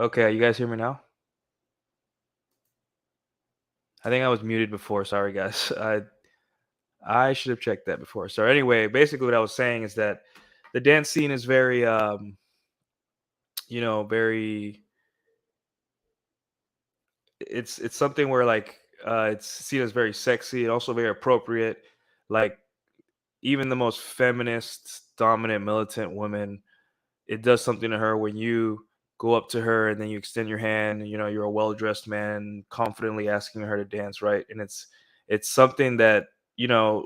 Okay, you guys hear me now? I think I was muted before. Sorry, guys. I should have checked that before. So anyway, basically what I was saying is that the dance scene is very very it's something where like it's seen as very sexy and also very appropriate. Like even the most feminist, dominant, militant woman, it does something to her when you go up to her and then you extend your hand, and you're a well-dressed man confidently asking her to dance, right? And it's something that,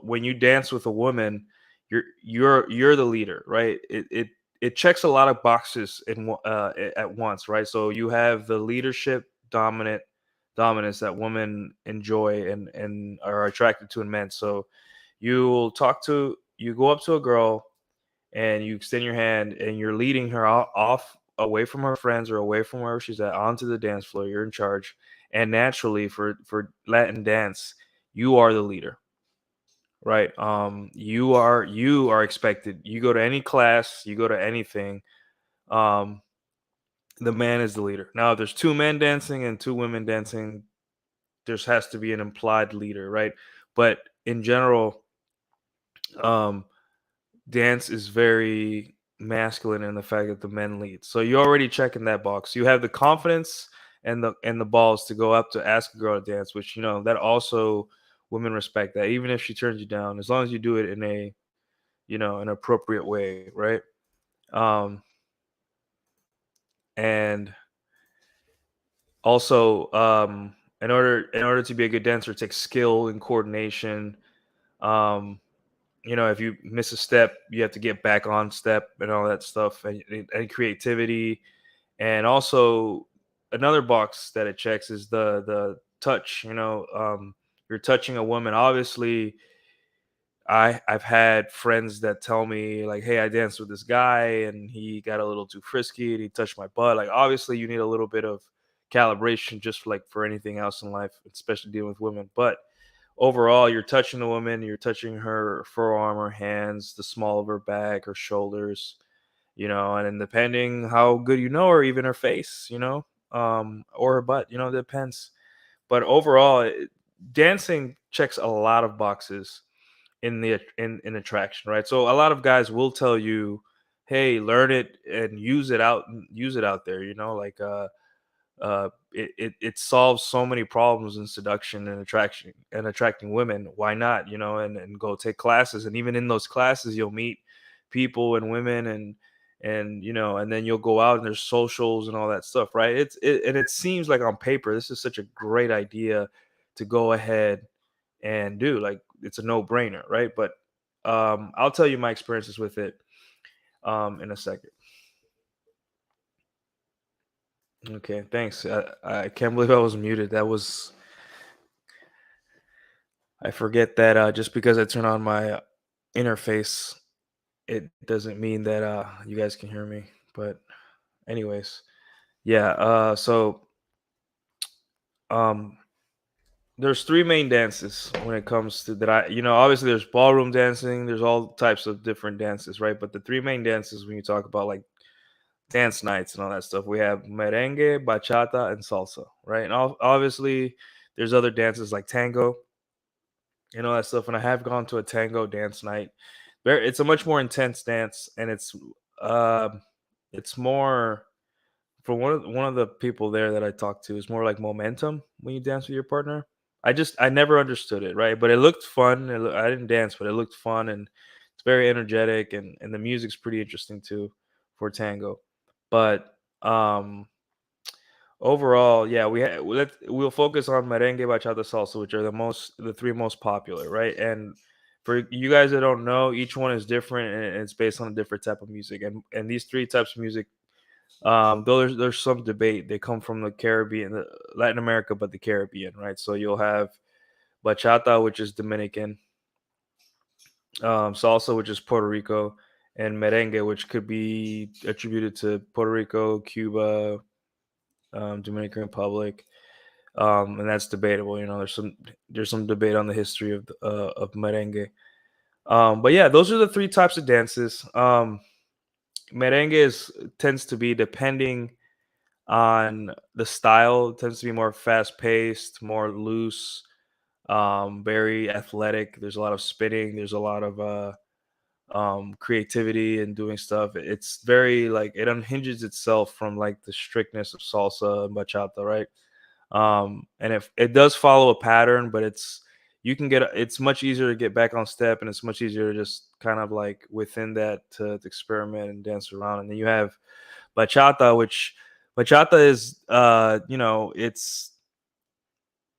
when you dance with a woman, you're the leader, right? It checks a lot of boxes at once, right? So you have the leadership dominance that women enjoy and are attracted to in men. So you go up to a girl and you extend your hand and you're leading her off away from her friends or away from wherever she's at onto the dance floor. You're in charge, and naturally for Latin dance, you are the leader, right? You are expected. You go to any class, you go to anything. Um, the man is the leader. Now, if there's two men dancing and two women dancing, there has to be an implied leader, right? But in general, um, dance is very masculine in the fact that the men lead. So you're already checking that box. You have the confidence and the balls to go up to ask a girl to dance, which that also women respect that, even if she turns you down, as long as you do it in a an appropriate way, right? Um, and also, in order to be a good dancer, it takes skill and coordination. Um, if you miss a step, you have to get back on step and all that stuff, and creativity. And also, another box that it checks is the touch. You're touching a woman. Obviously, I've had friends that tell me like, "Hey, I danced with this guy and he got a little too frisky and he touched my butt." Like, obviously, you need a little bit of calibration just like for anything else in life, especially dealing with women. But overall, you're touching the woman, you're touching her forearm, her hands, the small of her back, her shoulders, and then depending how good you know her, even her face, or her butt, it depends. But overall, dancing checks a lot of boxes in attraction, right? So a lot of guys will tell you, "Hey, learn it and use it out there." Like it solves so many problems in seduction and attracting women. Why not? And go take classes, and even in those classes, you'll meet people and women and then you'll go out and there's socials and all that stuff, right? And it seems like on paper this is such a great idea to go ahead and do. Like it's a no brainer, right? But I'll tell you my experiences with it in a second. Okay, thanks. I can't believe I was muted. I forget that just because I turn on my interface, it doesn't mean that you guys can hear me. But anyways, yeah. So um, there's three main dances when it comes to that. Obviously there's ballroom dancing. There's all types of different dances, right? But the three main dances when you talk about like dance nights and all that stuff, we have merengue, bachata, and salsa, right? And obviously there's other dances like tango and all that stuff. And I have gone to a tango dance night. It's a much more intense dance, and it's more for one of the people there that I talked to. It's more like momentum when you dance with your partner. I never understood it, right? But it looked fun. I didn't dance, but it looked fun, and it's very energetic, and the music's pretty interesting too for tango. But overall, yeah, we'll focus on merengue, bachata, salsa, which are the three most popular, right? And for you guys that don't know, each one is different and it's based on a different type of music. And these three types of music, though there's some debate. They come from the Caribbean, Latin America, but the Caribbean, right? So you'll have bachata, which is Dominican, salsa, which is Puerto Rico, and merengue, which could be attributed to Puerto Rico, Cuba, Dominican Republic, and that's debatable. There's some debate on the history of merengue. But yeah, those are the three types of dances. Merengue tends to be depending on the style. It tends to be more fast paced, more loose, very athletic. There's a lot of spinning. There's a lot of creativity and doing stuff. It's very like it unhinges itself from like the strictness of salsa and bachata, right? And if it does follow a pattern, but it's much easier to get back on step, and it's much easier to just kind of like within that to experiment and dance around. And then you have bachata, which bachata is it's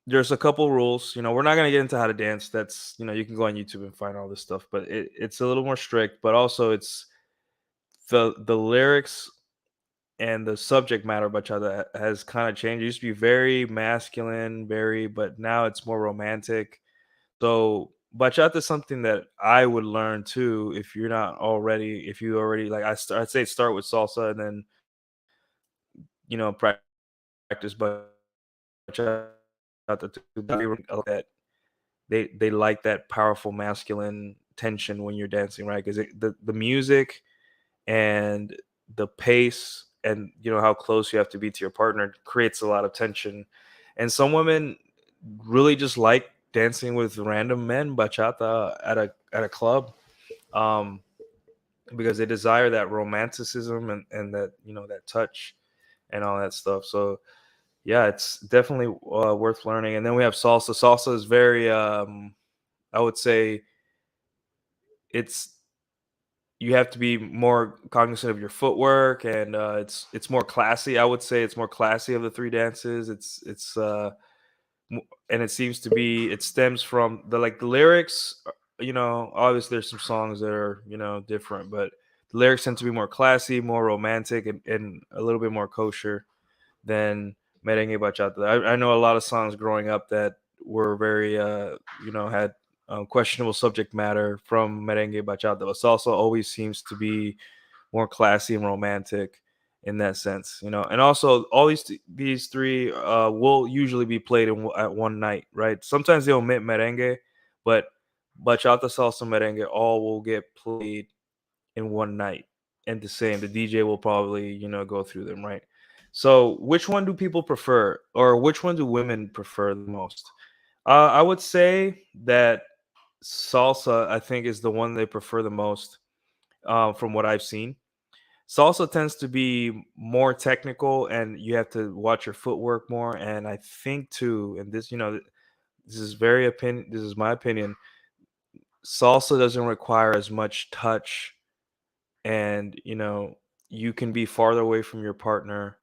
there's a couple rules. We're not gonna get into how to dance. That's you can go on YouTube and find all this stuff, but it's a little more strict. But also, it's the lyrics and the subject matter of bachata has kind of changed. It used to be very masculine, but now it's more romantic. So bachata is something that I would learn too if you're not already, if you already like I'd say start with salsa and then practice bachata too. That they like that powerful masculine tension when you're dancing, right? Because the music and the pace and how close you have to be to your partner creates a lot of tension. And some women really just like dancing with random men bachata at a club, um because they desire that romanticism and that that touch and all that stuff. So yeah, it's definitely worth learning. And then we have salsa is very I would say it's you have to be more cognizant of your footwork, and it's more classy. I would say it's more classy of the three dances. And it seems to be it stems from the lyrics. Obviously there's some songs that are different, but the lyrics tend to be more classy, more romantic, and a little bit more kosher than merengue bachata. I know a lot of songs growing up that were very had questionable subject matter from merengue bachata, but salsa always seems to be more classy and romantic in that sense. And also all these three will usually be played at one night, right? Sometimes they omit merengue, but bachata, salsa, merengue all will get played in one night, and the DJ will probably go through them, right? So which one do people prefer, or which one do women prefer the most? I would say that salsa, I think, is the one they prefer the most, from what I've seen. Salsa tends to be more technical, and you have to watch your footwork more. And I think too, and this is my opinion. Salsa doesn't require as much touch, and you can be farther away from your partner.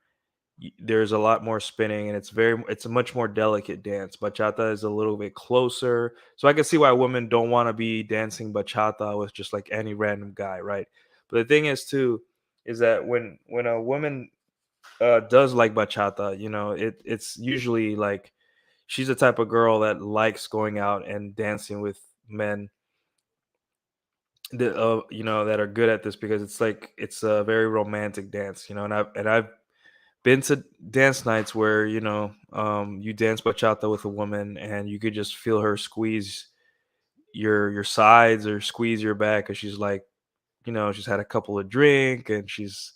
There's a lot more spinning, and it's a much more delicate dance. Bachata is a little bit closer, so I can see why women don't want to be dancing bachata with just like any random guy, right? But the thing is too is that when a woman does like bachata, it's usually like she's the type of girl that likes going out and dancing with men that that are good at this, because it's a very romantic dance, and I've been to dance nights where you dance bachata with a woman, and you could just feel her squeeze your sides or squeeze your back, because she's like, she's had a couple of drink, and she's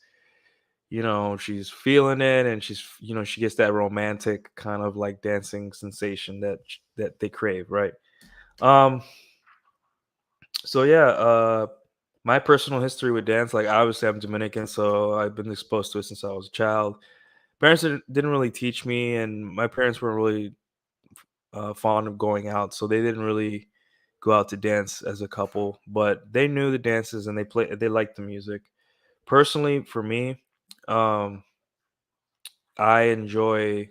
feeling it, and she gets that romantic kind of like dancing sensation that they crave, right? um so yeah, my personal history with dance, like obviously I'm Dominican, so I've been exposed to it since I was a child. Parents didn't really teach me, and my parents weren't really fond of going out, so they didn't really go out to dance as a couple. But they knew the dances, and they liked the music. Personally, for me, um, I enjoy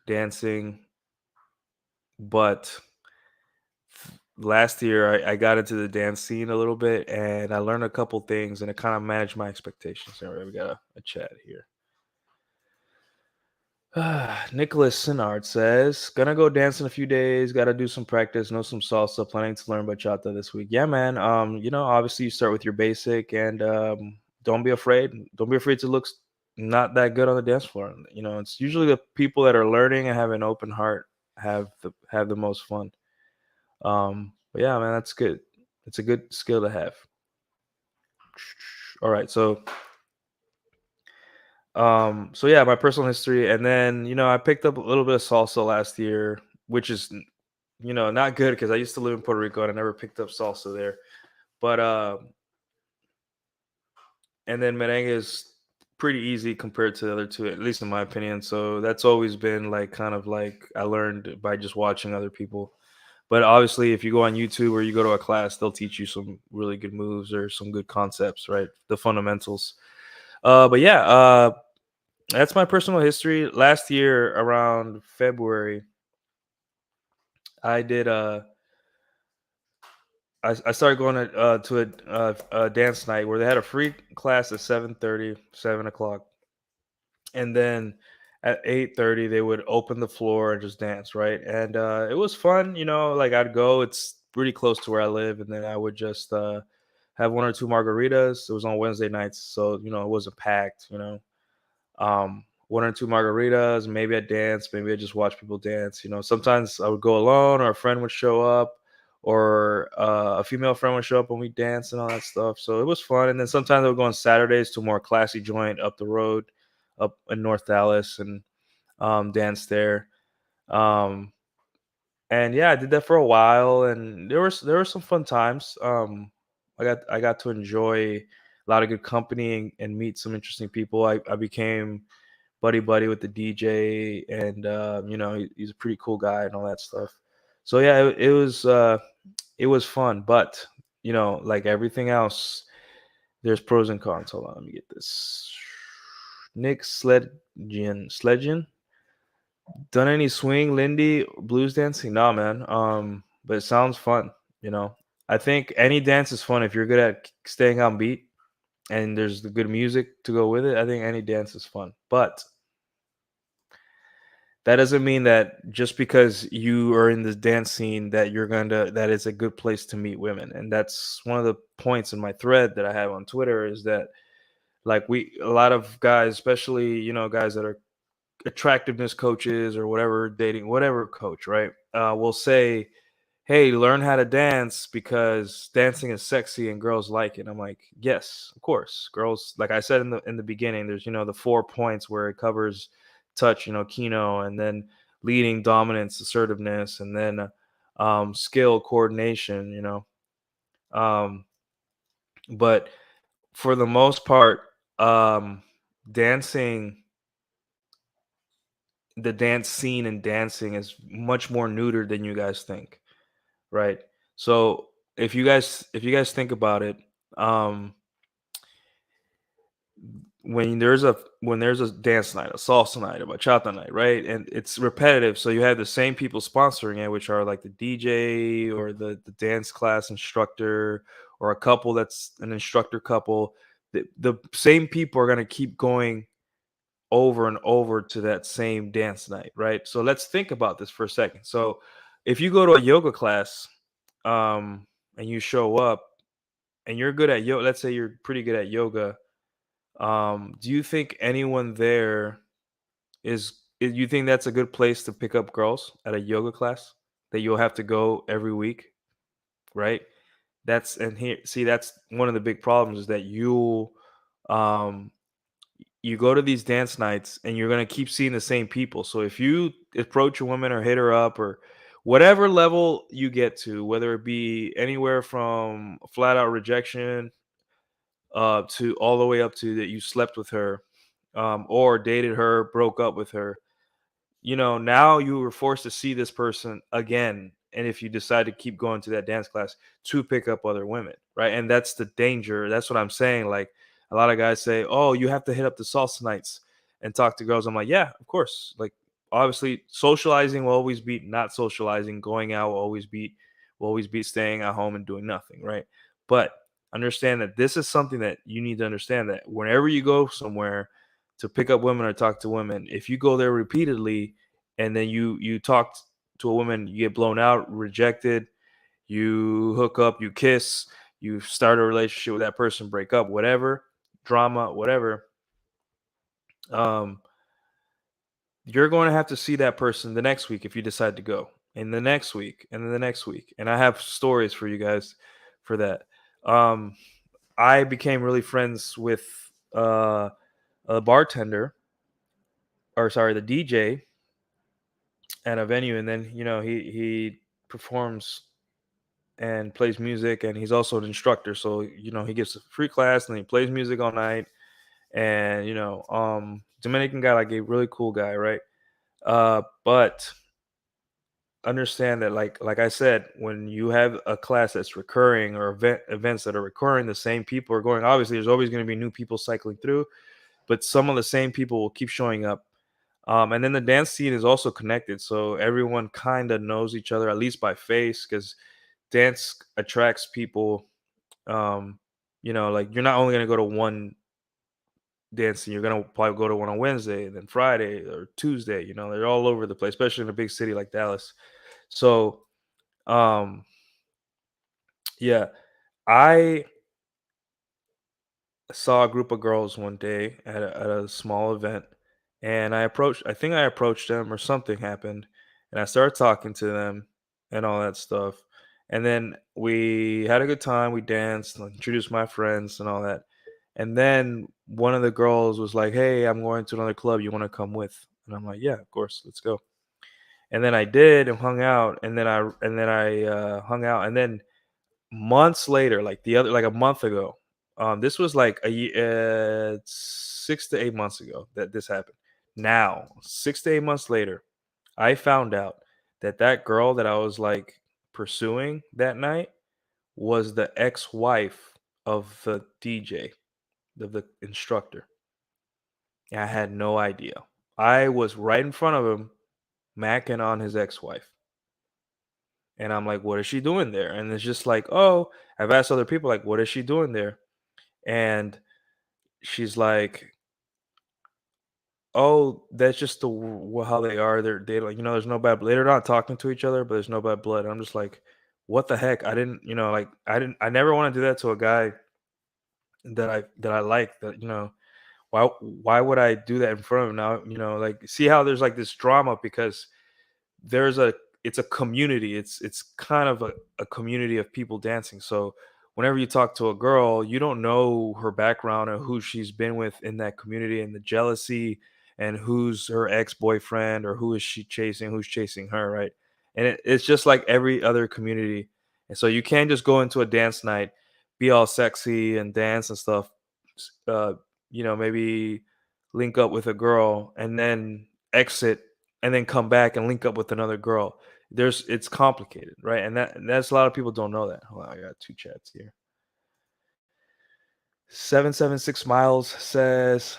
dancing, but last year I got into the dance scene a little bit, and I learned a couple things, and it kind of managed my expectations. All right, we got a chat here. Nicholas Sinard says, "Gonna go dance in a few days. Got to do some practice. Know some salsa. Planning to learn bachata this week." Yeah, man. Obviously you start with your basic, and don't be afraid. Don't be afraid to look not that good on the dance floor. It's usually the people that are learning and have an open heart have the most fun. But yeah, man, that's good. It's a good skill to have. All right, so So yeah, my personal history, and then I picked up a little bit of salsa last year, which is not good because I used to live in Puerto Rico and I never picked up salsa there. But and then merengue is pretty easy compared to the other two, at least in my opinion. So that's always been like kind of like I learned by just watching other people. But obviously, if you go on YouTube or you go to a class, they'll teach you some really good moves or some good concepts, right? The fundamentals. But yeah, that's my personal history. Last year, around February, I did. I started going to a dance night where they had a free class at 7:30, 7 o'clock, and then at 8:30 they would open the floor and just dance, right? And it was fun. Like I'd go. It's pretty close to where I live, and then I would just have one or two margaritas. It was on Wednesday nights, so it wasn't packed. One or two margaritas, maybe I dance, maybe I just watch people dance. Sometimes I would go alone, or a friend would show up, or a female friend would show up and we dance and all that stuff. So it was fun. And then sometimes I would go on Saturdays to a more classy joint up the road, up in North Dallas, and dance there. Um, and yeah, I did that for a while, and there were some fun times. I got to enjoy a lot of good company and meet some interesting people. I became buddy with the DJ, and he's a pretty cool guy and all that stuff. So yeah, it was fun, but like everything else, there's pros and cons. Hold on, let me get this. Nick Sledgen, done any swing, Lindy, blues dancing? No, man. But it sounds fun. You know, I think any dance is fun if you're good at staying on beat and there's the good music to go with it. I think any dance is fun, but that doesn't mean that just because you are in this dance scene that it's a good place to meet women. And that's one of the points in my thread that I have on Twitter, is that like a lot of guys, especially guys that are attractiveness coaches or whatever, dating, whatever coach, right, will say, hey, learn how to dance because dancing is sexy and girls like it. I'm like, yes, of course. Girls, like I said in the beginning, there's the 4 points where it covers touch, kino, and then leading, dominance, assertiveness, and then skill, coordination, Um, but for the most part, dancing, the dance scene and dancing is much more neutered than you guys think, right? So if you guys think about it, um, when there's a dance night, a salsa night, a bachata night, right? And it's repetitive, so you have the same people sponsoring it, which are like the DJ or the dance class instructor, or a couple that's an instructor couple. The same people are going to keep going over and over to that same dance night, right? So let's think about this for a second. So if you go to a yoga class, and you show up and you're good at yoga, let's say you're pretty good at yoga, do you think anyone there you think that's a good place to pick up girls at a yoga class that you'll have to go every week, right? And here, see, that's one of the big problems, is that um you go to these dance nights and you're going to keep seeing the same people. So if you approach a woman or hit her up, or whatever level you get to, whether it be anywhere from flat out rejection to all the way up to that you slept with her, or dated her, broke up with her, now you were forced to see this person again. And if you decide to keep going to that dance class, to pick up other women, right? And that's the danger. That's what I'm saying. Like, a lot of guys say, oh, you have to hit up the salsa nights and talk to girls. I'm like, yeah, of course. Like, obviously, socializing will always beat not socializing. Going out will always beat staying at home and doing nothing, right? But understand that this is something that you need to understand, that whenever you go somewhere to pick up women or talk to women, if you go there repeatedly and then you talk to a woman, you get blown out, rejected, you hook up, you kiss, you start a relationship with that person, break up, whatever, drama, whatever, um, you're going to have to see that person the next week if you decide to go, and the next week, and then the next week. And I have stories for you guys for that. I became really friends with a bartender, or sorry, the DJ at a venue, and then he performs and plays music, and he's also an instructor. So he gives a free class, and he plays music all night. And Dominican guy, like a really cool guy, right? But understand that, like I said, when you have a class that's recurring, or events that are recurring, the same people are going. Obviously, there's always going to be new people cycling through, but some of the same people will keep showing up. And then the dance scene is also connected, so everyone kind of knows each other, at least by face, because dance attracts people. Like, you're not only going to go to one dancing, you're going to probably go to one on Wednesday, and then Friday or Tuesday. They're all over the place, especially in a big city like Dallas. So um yeah, I saw a group of girls one day at a small event, and I think I approached them, or something happened, and I started talking to them and all that stuff. And then we had a good time, we danced, like, introduced my friends and all that. And then one of the girls was like, "Hey, I'm going to another club, you want to come with?" And I'm like, "Yeah, of course, let's go." And then I did, and hung out, and then I hung out, and then months later, like a month ago, this was like 6 to 8 months ago that this happened. Now, 6 to 8 months later, I found out that that girl that I was like pursuing that night was the ex-wife of the DJ, of the instructor. And I had no idea. I was right in front of him, macking on his ex-wife. And I'm like, "What is she doing there?" And it's just like, "Oh," I've asked other people, like, "What is she doing there?" And she's like, "Oh, that's just how they are. They like, there's no bad blood. They're not talking to each other, but there's no bad blood." I'm just like, "What the heck?" I never want to do that to a guy that I like. Why would I do that in front of him now? Like, see how there's like this drama, because there's a it's a community. It's kind of a community of people dancing. So whenever you talk to a girl, you don't know her background, or who she's been with in that community, and the jealousy, and who's her ex-boyfriend, or who is she chasing, who's chasing her, right? And it's just like every other community. And so you can't just go into a dance night, be all sexy and dance and stuff, maybe link up with a girl, and then exit, and then come back and link up with another girl. It's complicated, right? And that's a lot of people don't know that. Hold on, I got two chats here. 776 miles says,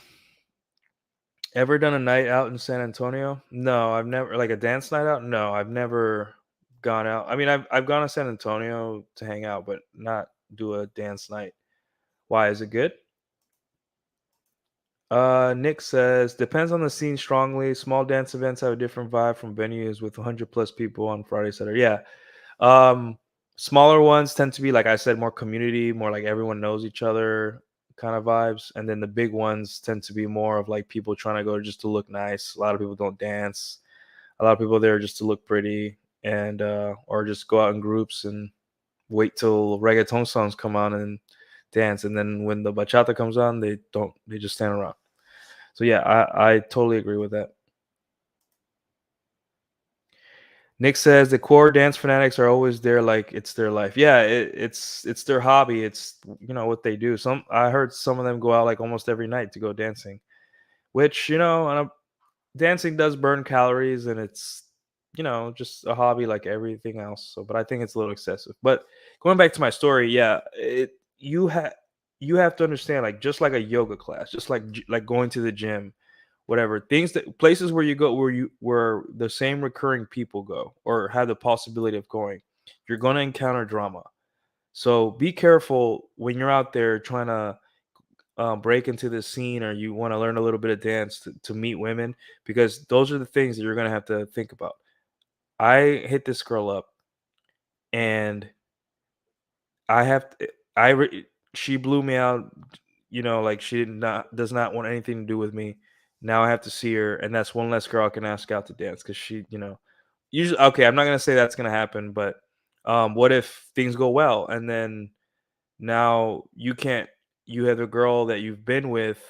"Ever done a night out in San Antonio?" No, I've never, like, a dance night out. No, I've never gone out. I mean, I've gone to San Antonio to hang out, but not do a dance night. Why, is it good? Nick says, "Depends on the scene strongly. Small dance events have a different vibe from venues with 100 plus people on Friday, Saturday." Yeah. Um, Smaller ones tend to be, like I said, more community, more like everyone knows each other kind of vibes. And then the big ones tend to be more of like people trying to go just to look nice. A lot of people don't dance. A lot of people there just to look pretty, and or just go out in groups and wait till reggaeton songs come on and dance. And then when the bachata comes on, they just stand around. So yeah, I totally agree with that. Nick says the core dance fanatics are always there, like it's their life. Yeah, it's their hobby. It's what they do. I heard some of them go out like almost every night to go dancing, which dancing does burn calories, and it's just a hobby like everything else. So, but I think it's a little excessive. But going back to my story, yeah, you have to understand, like, just like a yoga class, just like like going to the gym, whatever, things, that places where you go, where the same recurring people go, or have the possibility of going, you're going to encounter drama. So be careful when you're out there trying to break into the scene, or you want to learn a little bit of dance to meet women, because those are the things that you're going to have to think about. I hit this girl up, and I have to, she blew me out. Like, she does not want anything to do with me. Now I have to see her, and that's one less girl I can ask out to dance, because usually, okay, I'm not gonna say that's gonna happen, but what if things go well, and then now you can't, you have a girl that you've been with,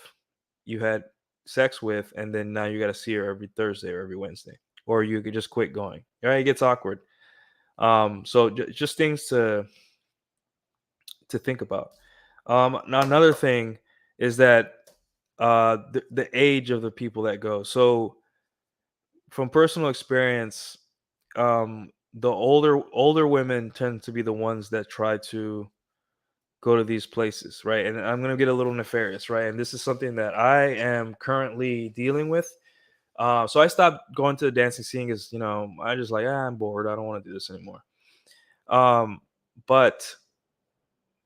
you had sex with, and then now you got to see her every Thursday or every Wednesday, or you could just quit going. Right? It gets awkward. So just things to think about. Now another thing is that the age of the people that go. So from personal experience, the older women tend to be the ones that try to go to these places, right? And I'm gonna get a little nefarious, right? And this is something that I am currently dealing with. So I stopped going to the dancing scene because I just like I'm bored. I don't want to do this anymore. Um, but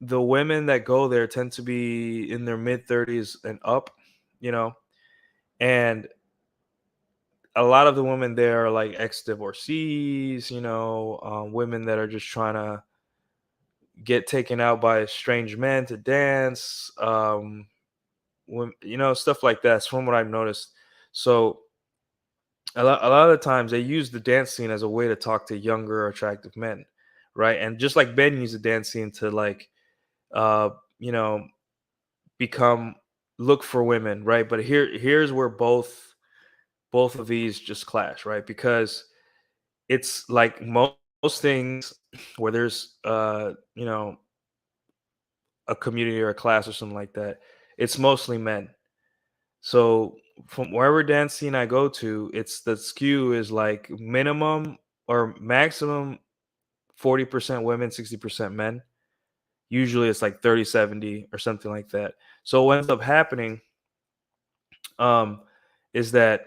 the women that go there tend to be in their mid 30s and up, you know, and a lot of the women there are like ex divorcees, women that are just trying to get taken out by strange men to dance, stuff like that. It's from what I've noticed. So a lot of the times they use the dance scene as a way to talk to younger, attractive men, right? And just like Ben used the dance scene to like, uh, you know, become look for women, right? But here's where both of these just clash, right? Because it's like most things where there's a community or a class or something like that, it's mostly men. So from wherever dance scene I go to, it's the skew is like minimum or maximum 40% women, 60% men. Usually it's like 30-70 or something like that. So what ends up happening um is that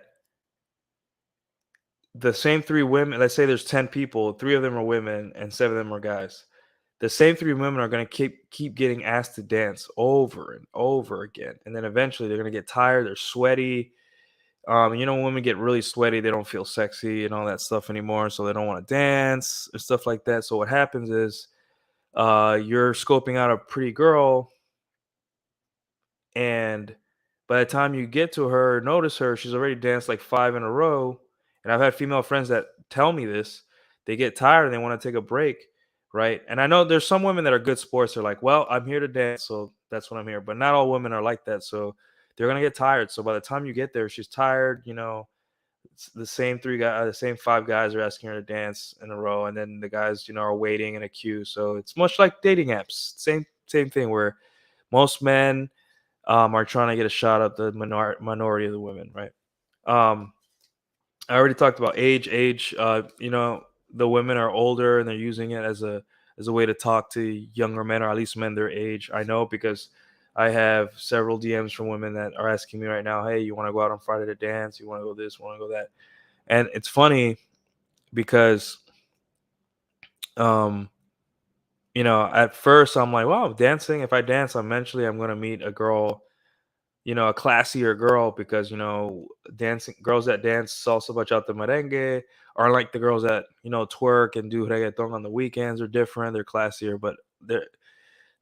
the same three women, let's say there's 10 people, three of them are women and seven of them are guys. The same three women are going to keep getting asked to dance over and over again, and then eventually they're going to get tired, they're sweaty. When women get really sweaty, they don't feel sexy and all that stuff anymore, so they don't want to dance and stuff like that. So what happens is you're scoping out a pretty girl, and by the time you get to her, notice her, she's already danced like five in a row. And I've had female friends that tell me this. They get tired and they want to take a break, right? And I know there's some women that are good sports. They're like, well, I'm here to dance, so that's what I'm here. But not all women are like that. So they're gonna get tired. So by the time you get there, she's tired. It's the same three guys, the same five guys are asking her to dance in a row, and then the guys, are waiting in a queue. So it's much like dating apps. Same thing where most men are trying to get a shot at the minority of the women, right? Um, I already talked about age. The women are older and they're using it as a way to talk to younger men, or at least men their age. I know because I have several DMs from women that are asking me right now, "Hey, you want to go out on Friday to dance? You want to go this? Want to go that?" And it's funny because, um, at first I'm like, "Wow, dancing. If I dance, eventually I'm gonna meet a girl, a classier girl, because dancing girls that dance salsa, bachata, merengue are like the girls that twerk and do reggaeton on the weekends are different. They're classier, but they're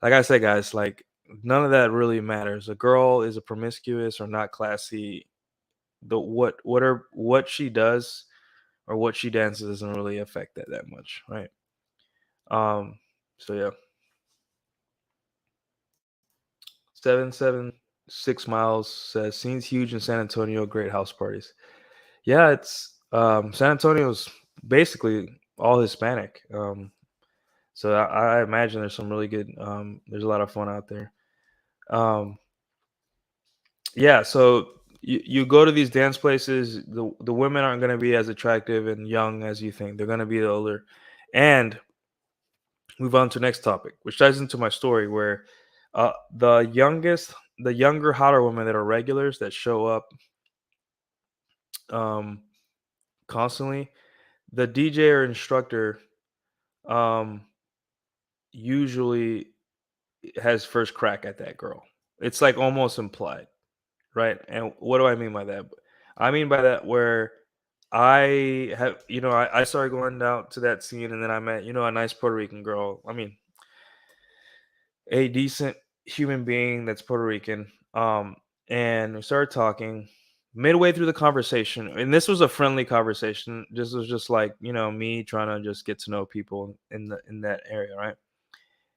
like I said, guys, like none of that really matters. A girl is a promiscuous or not classy. The what she does or what she dances doesn't really affect that much, right? Um, so yeah, 776 miles says scenes huge in San Antonio, great house parties. Yeah, it's San Antonio's basically all Hispanic. So I imagine there's some really good there's a lot of fun out there. Um yeah, so you go to these dance places, the women aren't gonna be as attractive and young as you think. They're gonna be older. And move on to the next topic, which ties into my story where the younger, hotter women that are regulars that show up um constantly, the DJ or instructor um usually has first crack at that girl. It's like almost implied, right? And what do I mean by that? I mean by that where I started going out to that scene, and then I met, a nice Puerto Rican girl. I mean, a decent human being that's Puerto Rican. And we started talking midway through the conversation, and this was a friendly conversation. This was just like, me trying to just get to know people in that area, right?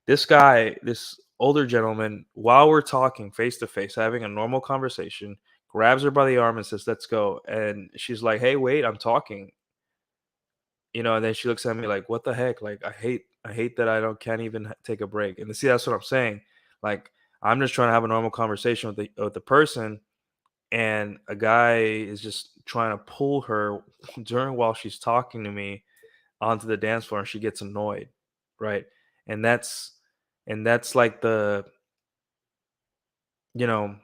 This guy, this older gentleman, while we're talking face to face, having a normal conversation, grabs her by the arm and says, "Let's go." And she's like, "Hey, wait, I'm talking." And then she looks at me like, "What the heck?" Like, I hate that I don't can't even take a break. And see, that's what I'm saying. Like, I'm just trying to have a normal conversation with the person, and a guy is just trying to pull her during while she's talking to me onto the dance floor, and she gets annoyed, right? And that's like you know,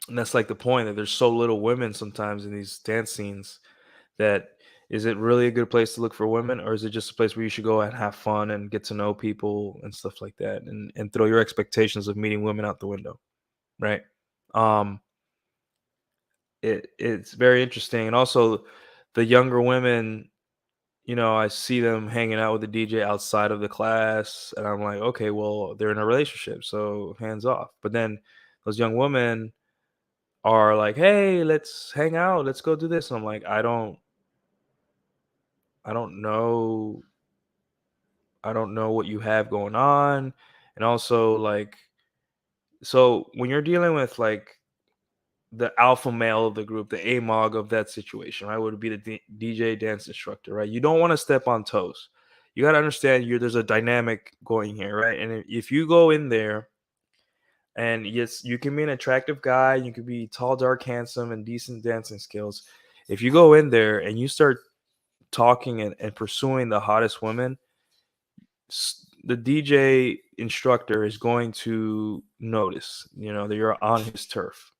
that's like the point, that there's so little women sometimes in these dance scenes. That is it really a good place to look for women, or is it just a place where you should go and have fun and get to know people and stuff like that, and throw your expectations of meeting women out the window, right? Um, it's very interesting, and also the younger women. I see them hanging out with the DJ outside of the class, and I'm like, okay, well, they're in a relationship, so hands off. But then those young women are like, hey, let's hang out, let's go do this. And I'm like, I don't know, I don't know what you have going on. And also, like, so when you're dealing with like the alpha male of the group, the AMOG of that situation, right, would be the DJ dance instructor, right? You don't want to step on toes. You got to understand there's a dynamic going here, right? And if you go in there, and yes, you can be an attractive guy, you could be tall, dark, handsome, and decent dancing skills. If you go in there and you start talking and pursuing the hottest women, the DJ instructor is going to notice, that you're on his turf.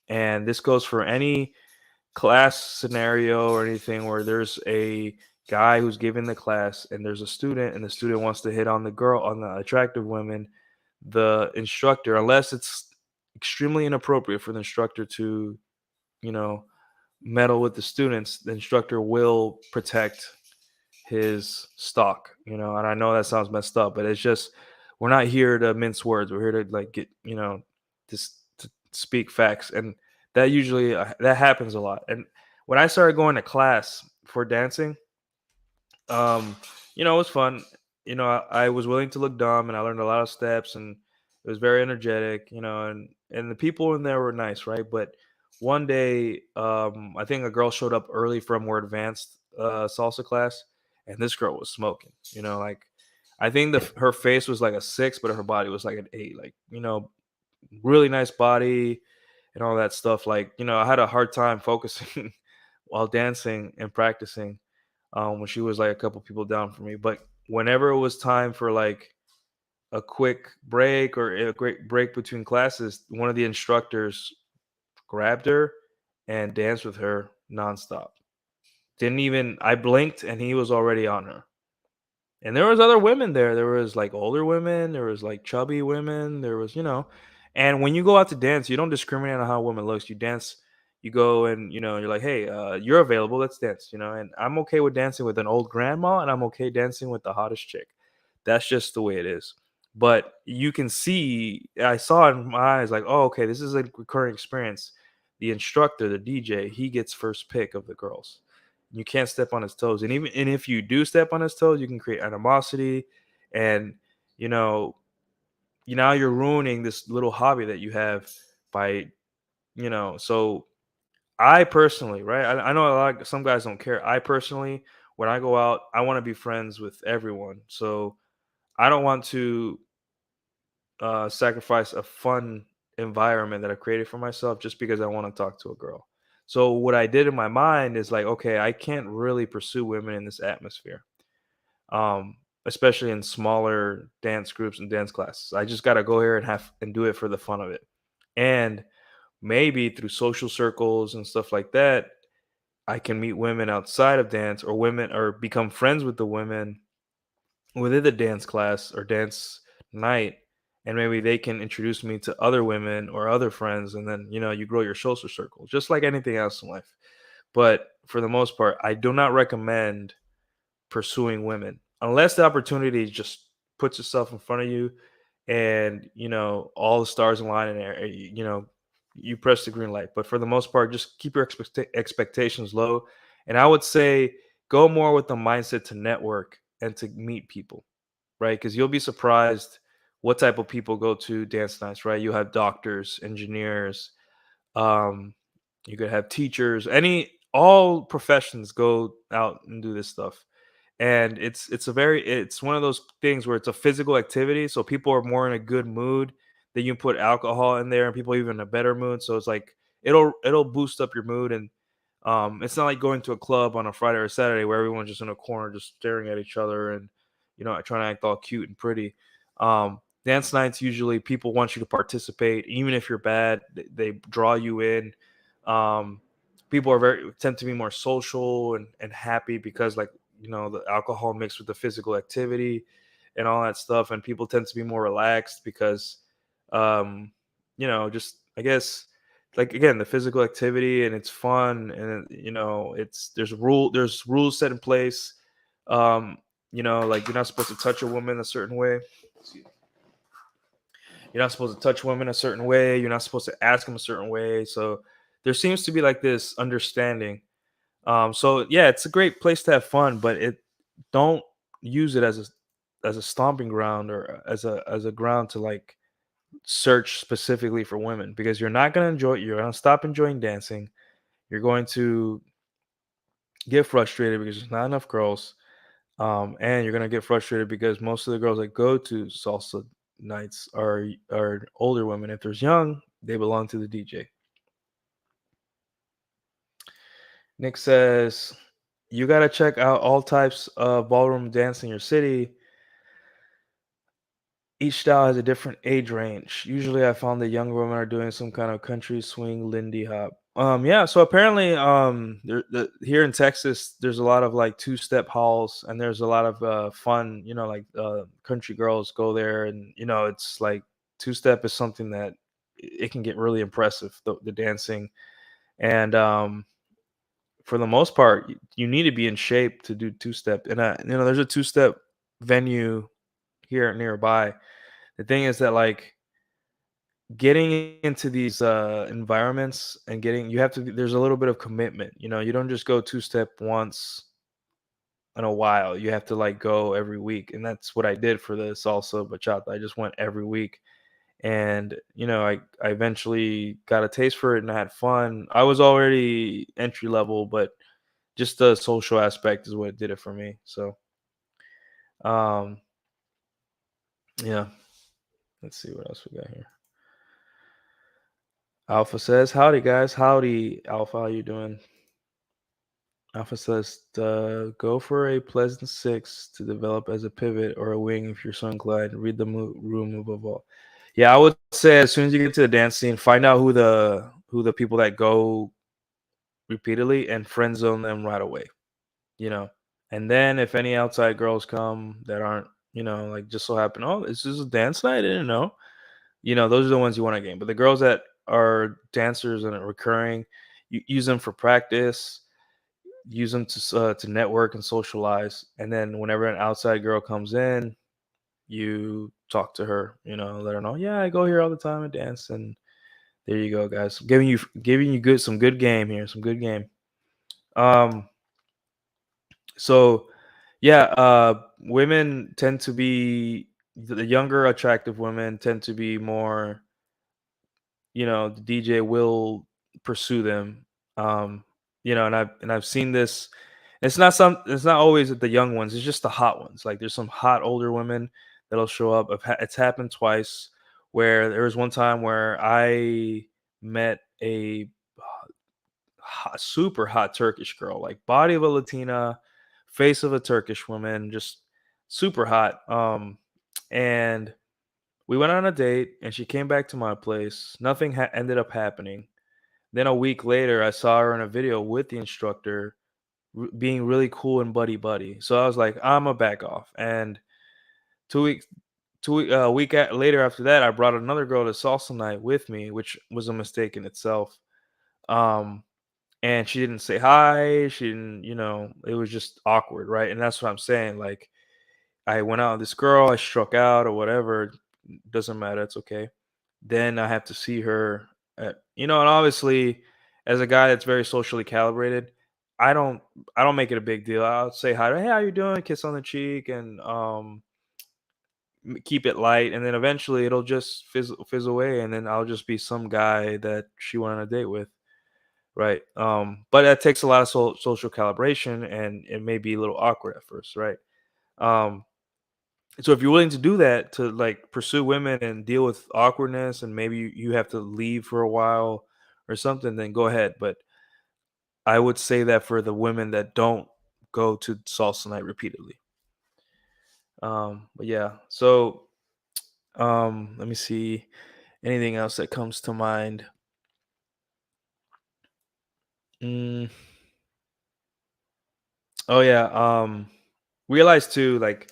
And this goes for any class scenario or anything where there's a guy who's giving the class and there's a student, and the student wants to hit on the attractive women. The instructor, unless it's extremely inappropriate for the instructor to, you know meddle with the students, the instructor will protect his stock. And I know that sounds messed up, but it's just, we're not here to mince words. We're here to like get, just to speak facts. And that happens a lot. And when I started going to class for dancing, um, it was fun. I was willing to look dumb, and I learned a lot of steps, and it was very energetic. And the people in there were nice, right? But one day, I think a girl showed up early from more advanced salsa class, and this girl was smoking. Like, I think her face was like a 6, but her body was like an 8. Like, really nice body and all that stuff. Like, I had a hard time focusing while dancing and practicing, when she was like a couple people down from me. But whenever it was time for like a quick break or a quick break between classes, one of the instructors grabbed her and danced with her nonstop. Didn't even I blinked and he was already on her. And there was other women there. There was like older women, there was like chubby women, there was, and when you go out to dance, you don't discriminate on how a woman looks. You dance, you go and you're like, hey, you're available, let's dance, and I'm okay with dancing with an old grandma, and I'm okay dancing with the hottest chick. That's just the way it is. But you can see, I saw in my eyes, like, oh, okay, this is a recurring experience. The instructor, the DJ, he gets first pick of the girls. You can't step on his toes. And if you do step on his toes, you can create animosity, and you know, you're ruining this little hobby that you have by, so I personally, right? I know some guys don't care. I personally, when I go out, I want to be friends with everyone. So I don't want to sacrifice a fun environment that I created for myself just because I want to talk to a girl. So what I did in my mind is like, okay, I can't really pursue women in this atmosphere, um, especially in smaller dance groups and dance classes. I just got to go here and do it for the fun of it, and maybe through social circles and stuff like that, I can meet women outside of dance, or become friends with the women within the dance class or dance night, and maybe they can introduce me to other women or other friends, and then you grow your social circle just like anything else in life. But for the most part, I do not recommend pursuing women unless the opportunity just puts itself in front of you, and all the stars align, and you press the green light. But for the most part, just keep your expectations low, and I would say go more with the mindset to network and to meet people, right? Because you'll be surprised what type of people go to dance nights, right? You have doctors, engineers, um, you could have teachers, all professions go out and do this stuff. And it's one of those things where it's a physical activity, so people are more in a good mood. Then you put alcohol in there and people even in a better mood. So it's like it'll boost up your mood. And it's not like going to a club on a Friday or Saturday where everyone's just in a corner just staring at each other and trying to act all cute and pretty. Dance nights, usually people want you to participate even if you're bad. They draw you in. um, People are very tend to be more social and happy because, like, the alcohol mixed with the physical activity and all that stuff, and people tend to be more relaxed because um just, I guess, like, again, the physical activity, and it's fun, and it's there's rules set in place. um like, you're not supposed to touch a woman a certain way. You're not supposed to touch women a certain way. You're not supposed to ask them a certain way. So there seems to be like this understanding. So yeah, it's a great place to have fun, but don't use it as a stomping ground, or as a ground to, like, search specifically for women, because you're not gonna enjoy. You're gonna stop enjoying dancing. You're going to get frustrated because there's not enough girls. And you're gonna get frustrated because most of the girls that go to salsa nights are older women. If there's young, they belong to the DJ. Nick says, you gotta check out all types of ballroom dance in your city. Each style has a different age range. Usually I found that younger women are doing some kind of country swing lindy hop. Yeah, so apparently here in Texas there's a lot of, like, two-step halls, and there's a lot of fun, like, country girls go there, and it's like two-step is something that it can get really impressive, the dancing. And for the most part, you need to be in shape to do two-step. And there's a two-step venue here nearby. The thing is that, like, getting into these environments and getting you have to there's a little bit of commitment. You don't just go two-step once in a while. You have to, like, go every week, and that's what I did for the salsa bachata. I just went every week, and I eventually got a taste for it, and I had fun. I was already entry level, but just the social aspect is what did it for me. So um yeah, let's see what else we got here. Alpha says, howdy guys. Howdy, Alpha. How you doing? Alpha says, go for a pleasant six to develop as a pivot or a wing if you're so inclined. Read the room above all. Yeah, I would say as soon as you get to the dance scene, find out who the people that go repeatedly and friend zone them right away. You know, and then if any outside girls come that aren't, like, just so happen, oh, this is a dance night, I didn't know. Those are the ones you want to gain. But the girls that are dancers and are recurring, you use them for practice, use them to network and socialize. And then whenever an outside girl comes in, you talk to her, let her know, yeah, I go here all the time and dance. And there you go, guys. Giving you some good game here, some good game. Um, so yeah, women tend to be the younger attractive women tend to be more, the DJ will pursue them. Um, and I've seen this. It's not always the young ones, it's just the hot ones. Like, there's some hot older women that'll show up. It's happened twice, where there was one time where I met a super hot Turkish girl, like body of a Latina, face of a Turkish woman, just super hot. And we went on a date, and she came back to my place. Nothing ended up happening. Then a week later, I saw her in a video with the instructor, being really cool and buddy buddy. So I was like, I'm a back off. And 2 weeks, later after that, I brought another girl to salsa night with me, which was a mistake in itself. Um, and she didn't say hi. She didn't, it was just awkward, right? And that's what I'm saying. Like, I went out with this girl, I struck out or whatever. Doesn't matter. It's okay. Then I have to see her and obviously, as a guy that's very socially calibrated, I don't I don't make it a big deal. I'll say hi to her, hey, how you doing? Kiss on the cheek, and keep it light, and then eventually it'll just fizz away, and then I'll just be some guy that she went on a date with, right? But that takes a lot of social calibration, and it may be a little awkward at first, right? Um, so if you're willing to do that, to like pursue women and deal with awkwardness, and maybe you have to leave for a while or something, then go ahead. But I would say that for the women that don't go to salsa night repeatedly. But yeah, so let me see anything else that comes to mind. Mm, oh yeah, realize too, like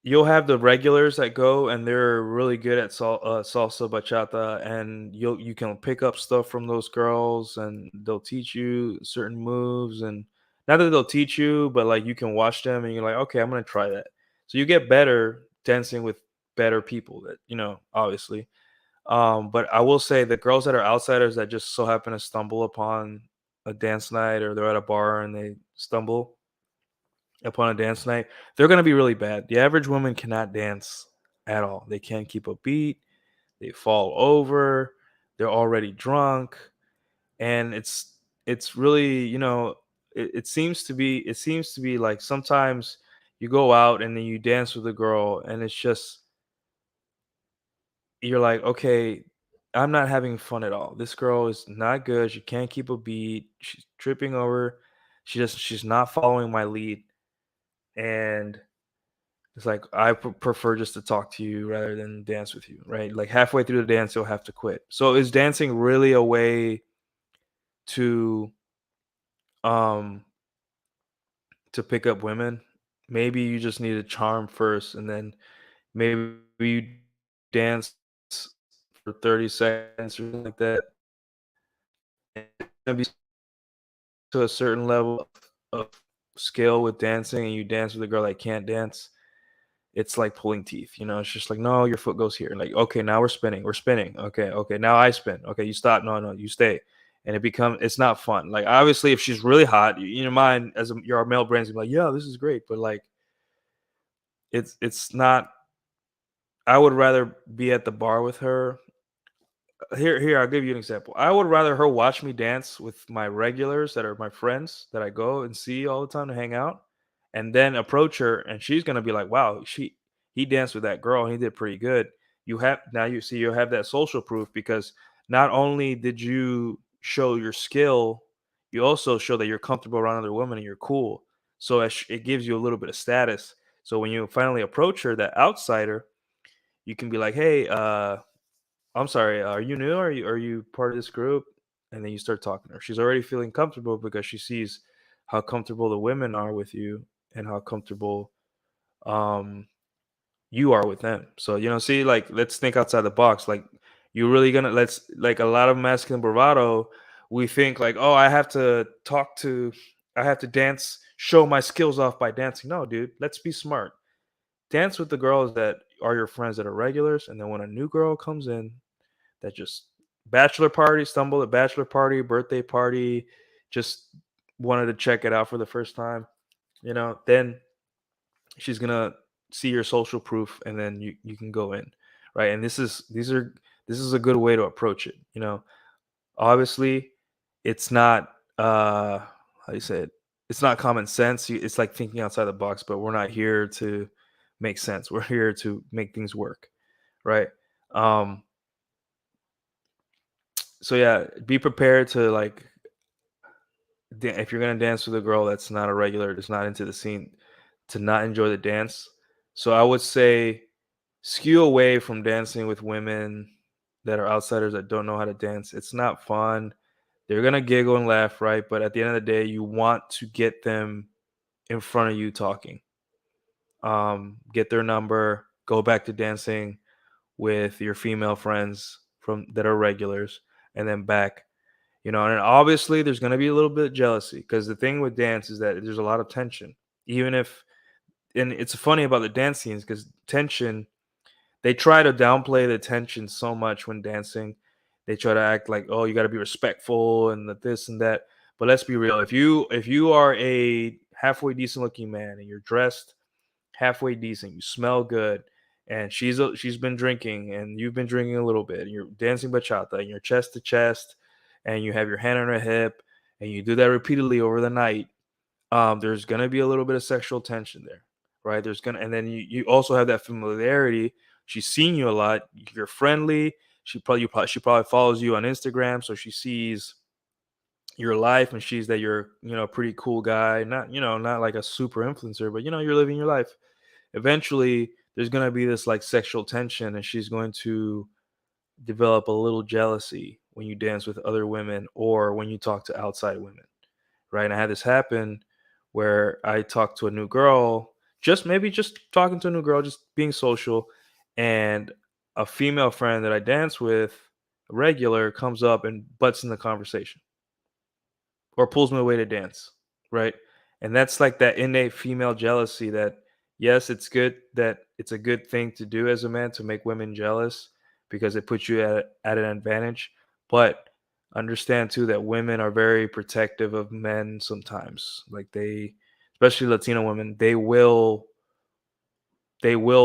you'll have the regulars that go and they're really good at salsa bachata, and you can pick up stuff from those girls, and they'll teach you certain moves, and not that they'll teach you, but like you can watch them and you're like, okay, I'm gonna try that. So you get better dancing with better people, that obviously. But I will say the girls that are outsiders that just so happen to stumble upon a dance night, or they're at a bar and they stumble upon a dance night, they're gonna be really bad. The average woman cannot dance at all. They can't keep a beat. They fall over. They're already drunk, and it's really it seems to be like sometimes you go out and then you dance with a girl, and it's just you're like, okay, I'm not having fun at all. This girl is not good. She can't keep a beat. She's tripping over. She's not following my lead, and it's like I prefer just to talk to you rather than dance with you, right? Like halfway through the dance, you'll have to quit. So is dancing really a way to um pick up women? Maybe you just need a charm first, and then maybe you dance for 30 seconds or something like that. And it's gonna be to a certain level of skill with dancing, and you dance with a girl that can't dance. It's like pulling teeth, it's just like, no, your foot goes here. Like, okay, now we're spinning. Okay, okay, now I spin. Okay, you stop. No, no, you stay. And it's not fun. Like, obviously, if she's really hot, in your mind, your male brain's gonna be like, yeah, this is great. But like, it's not. I would rather be at the bar with her. Here, I'll give you an example. I would rather her watch me dance with my regulars that are my friends that I go and see all the time to hang out, and then approach her, and she's gonna be like, "Wow, he danced with that girl, and he did pretty good." You have that social proof, because not only did you show your skill, you also show that you're comfortable around other women and you're cool. So it gives you a little bit of status. So when you finally approach her, that outsider, you can be like, "Hey, I'm sorry, are you new? Are you part of this group?" And then you start talking to her. She's already feeling comfortable because she sees how comfortable the women are with you, and how comfortable um you are with them. So, see, like, let's think outside the box. Like, you really gonna let's like a lot of masculine bravado, we think like, oh, I have to dance, show my skills off by dancing. No, dude, let's be smart. Dance with the girls that are your friends that are regulars, and then when a new girl comes in that just bachelor party, stumbled at bachelor party, birthday party, just wanted to check it out for the first time, then she's gonna see your social proof, and then you can go in, right? And this is a good way to approach it. Obviously, it's not how do you say it? It's not common sense. It's like thinking outside the box, but we're not here to make sense. We're here to make things work, right? Um, so yeah, be prepared to like if you're gonna dance with a girl that's not a regular, that's not into the scene, to not enjoy the dance. So I would say skew away from dancing with women that are outsiders that don't know how to dance. It's not fun. They're gonna giggle and laugh, right? But at the end of the day, you want to get them in front of you talking. Get their number, go back to dancing with your female friends from that are regulars, and then back. And obviously there's going to be a little bit of jealousy, because the thing with dance is that there's a lot of tension. Even if, and it's funny about the dance scenes, because tension, they try to downplay the tension so much when dancing. They try to act like, oh, you got to be respectful and this and that. But let's be real. If you are a halfway decent looking man and you're dressed halfway decent, you smell good, and she's been drinking and you've been drinking a little bit, and you're dancing bachata and you're chest to chest, and you have your hand on her hip, and you do that repeatedly over the night, there's gonna be a little bit of sexual tension there, right? There's gonna, and then you also have that familiarity. She's seen you a lot. You're friendly. She probably follows you on Instagram, so she sees your life and sees that you're, a pretty cool guy. Not, not like a super influencer, but you're living your life. Eventually, there's gonna be this like sexual tension, and she's going to develop a little jealousy when you dance with other women or when you talk to outside women, right? And I had this happen where I talked to a new girl, just talking to a new girl, just being social, and a female friend that I dance with, a regular, comes up and butts in the conversation or pulls me away to dance, right? And that's like that innate female jealousy that, yes, it's good that it's a good thing to do as a man to make women jealous because it puts you at an advantage. But understand too that women are very protective of men sometimes. Like especially Latino women, they will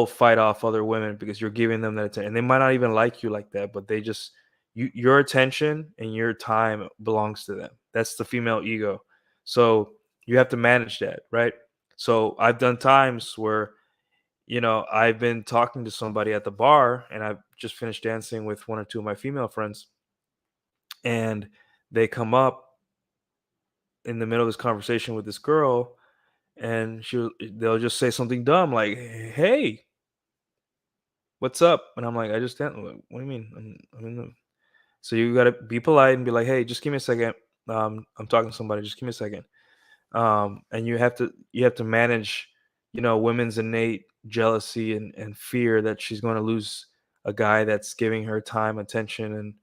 fight off other women because you're giving them that attention. And they might not even like you like that, but they just your attention and your time belongs to them. That's the female ego. So you have to manage that, right? So I've done times where, I've been talking to somebody at the bar and I've just finished dancing with one or two of my female friends, and they come up in the middle of this conversation with this girl, and they'll just say something dumb like, "Hey, what's up?" And I'm like, "I just didn't." What do you mean? I'm in the. So you gotta be polite and be like, "Hey, just give me a second. I'm talking to somebody. Just give me a second." And you have to manage, women's innate jealousy and fear that she's going to lose a guy that's giving her time, attention,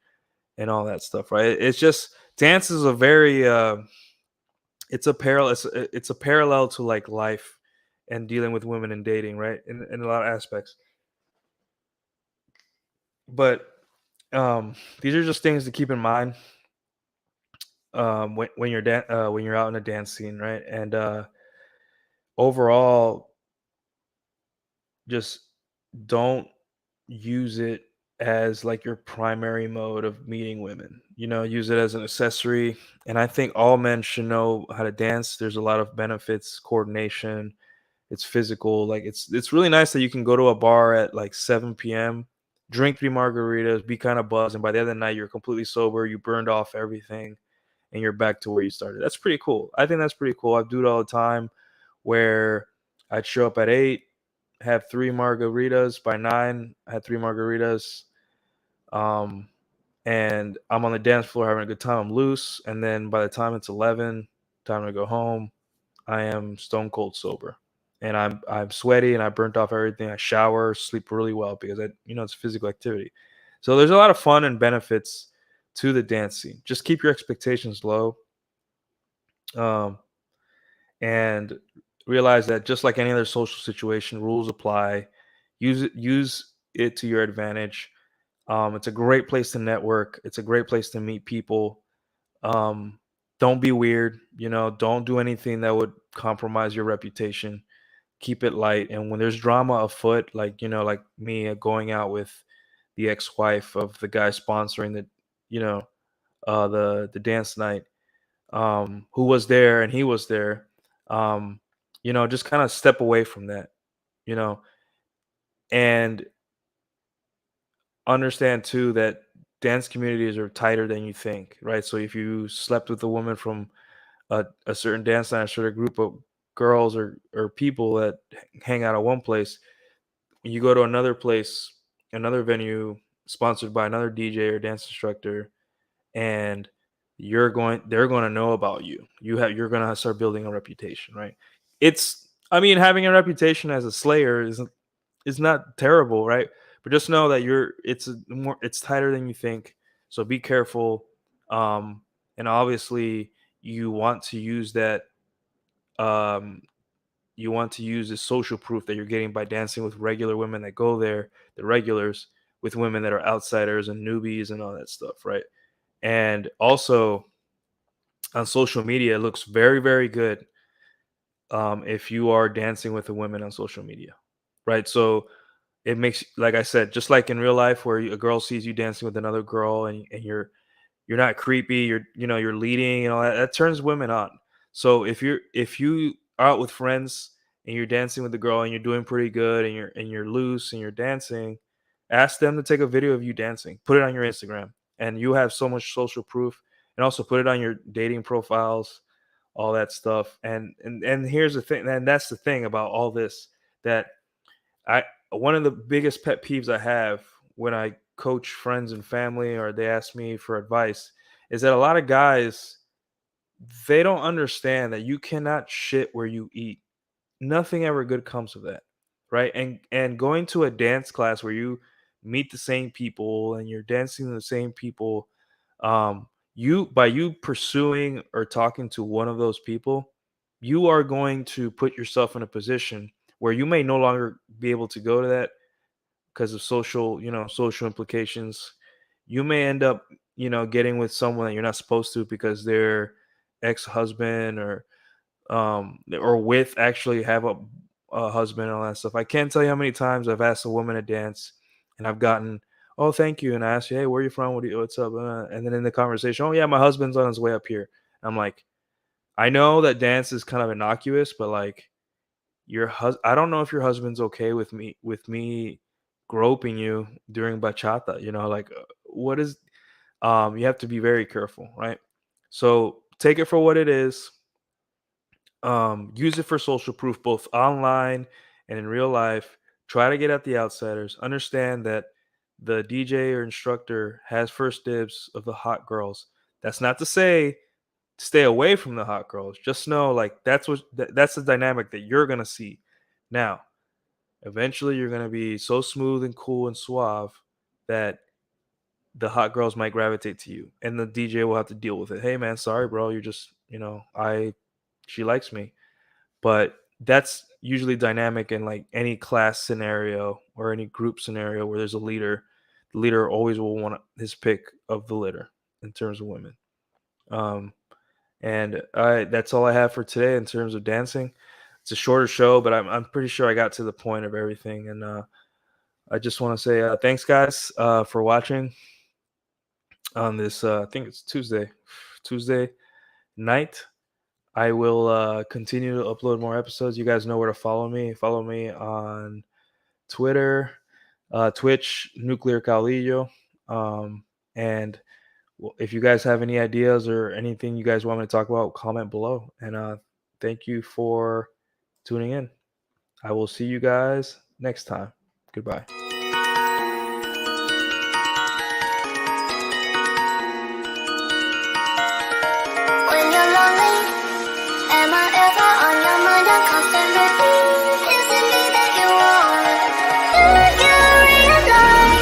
and all that stuff, right? It's just dance is a very it's a parallel to like life and dealing with women and dating, right? In a lot of aspects. But these are just things to keep in mind when you're out in a dance scene, right? And overall, just don't use it as like your primary mode of meeting women. Use it as an accessory. And I think all men should know how to dance. There's a lot of benefits, coordination. It's physical. Like it's really nice that you can go to a bar at like 7 p.m., drink 3 margaritas, be kind of buzzed, and by the end of the night you're completely sober. You burned off everything, and you're back to where you started. That's pretty cool. I think that's pretty cool. I do it all the time, where I'd show up at 8, have 3 margaritas. By 9, I had 3 margaritas. Um, and I'm on the dance floor having a good time. I'm loose, and then by the time it's 11, time to go home, I am stone cold sober, and I'm sweaty and I burnt off everything. I shower, sleep really well because it's physical activity. So there's a lot of fun and benefits to the dance scene. Just keep your expectations low, um, and realize that just like any other social situation, rules apply. Use it to your advantage. It's a great place to network. It's a great place to meet people. Um, don't be weird. Don't do anything that would compromise your reputation. Keep it light. And when there's drama afoot, like like me going out with the ex-wife of the guy sponsoring you know, the dance night, who was there and he was there, just kind of step away from that, you know, and understand too that dance communities are tighter than you think, right? So if you slept with a woman from a certain dance night, a certain group of girls or people that hang out at one place, when you go to another place, another venue sponsored by another DJ or dance instructor, and they're going to know about you. You're going to start building a reputation, right? I mean, having a reputation as a slayer is not terrible, right? But just know that it's tighter than you think. So be careful. Um, and obviously you want to use that. Um, you want to use the social proof that you're getting by dancing with regular women that go there, the regulars, with women that are outsiders and newbies and all that stuff, right? And also on social media, it looks very, very good if you are dancing with the women on social media, right? So it makes, like I said, just like in real life where a girl sees you dancing with another girl and you're not creepy, you're leading and all that, that turns women on. So if you are out with friends and you're dancing with the girl and you're doing pretty good and you're loose and you're dancing, ask them to take a video of you dancing, put it on your Instagram, and you have so much social proof, and also put it on your dating profiles, all that stuff. And here's the thing, and that's the thing about all this, that I one of the biggest pet peeves I have when I coach friends and family or they ask me for advice is that a lot of guys, they don't understand that you cannot shit where you eat. Nothing ever good comes of that, right? And going to a dance class where you meet the same people and you're dancing to the same people, you by you pursuing or talking to one of those people, you are going to put yourself in a position where you may no longer be able to go to that because of social implications. You may end up, getting with someone that you're not supposed to because their ex-husband or with actually have a husband and all that stuff. I can't tell you how many times I've asked a woman to dance and I've gotten, oh, thank you. And I asked you, hey, where are you from? What's up? And then in the conversation, oh, yeah, my husband's on his way up here. I'm like, I know that dance is kind of innocuous, but like I don't know if your husband's okay with me groping you during bachata, like what is, you have to be very careful, right? So take it for what it is. Use it for social proof, both online and in real life. Try to get at the outsiders. Understand that the DJ or instructor has first dibs of the hot girls. That's not to say stay away from the hot girls. Just know, like, that's the dynamic that you're gonna see. Now, eventually, you're gonna be so smooth and cool and suave that the hot girls might gravitate to you, and the DJ will have to deal with it. Hey, man, sorry, bro. You're just, she likes me. But that's usually dynamic in like any class scenario or any group scenario where there's a leader. The leader always will want his pick of the litter in terms of women. Um, and that's all I have for today in terms of dancing. It's a shorter show, but I'm pretty sure I got to the point of everything. And I just want to say thanks, guys, for watching on this. I think it's Tuesday night. I will continue to upload more episodes. You guys know where to follow me. Follow me on Twitter, Twitch, Nuclear Caudillo. And if you guys have any ideas or anything you guys want me to talk about, comment below. And thank you for tuning in. I will see you guys next time. Goodbye.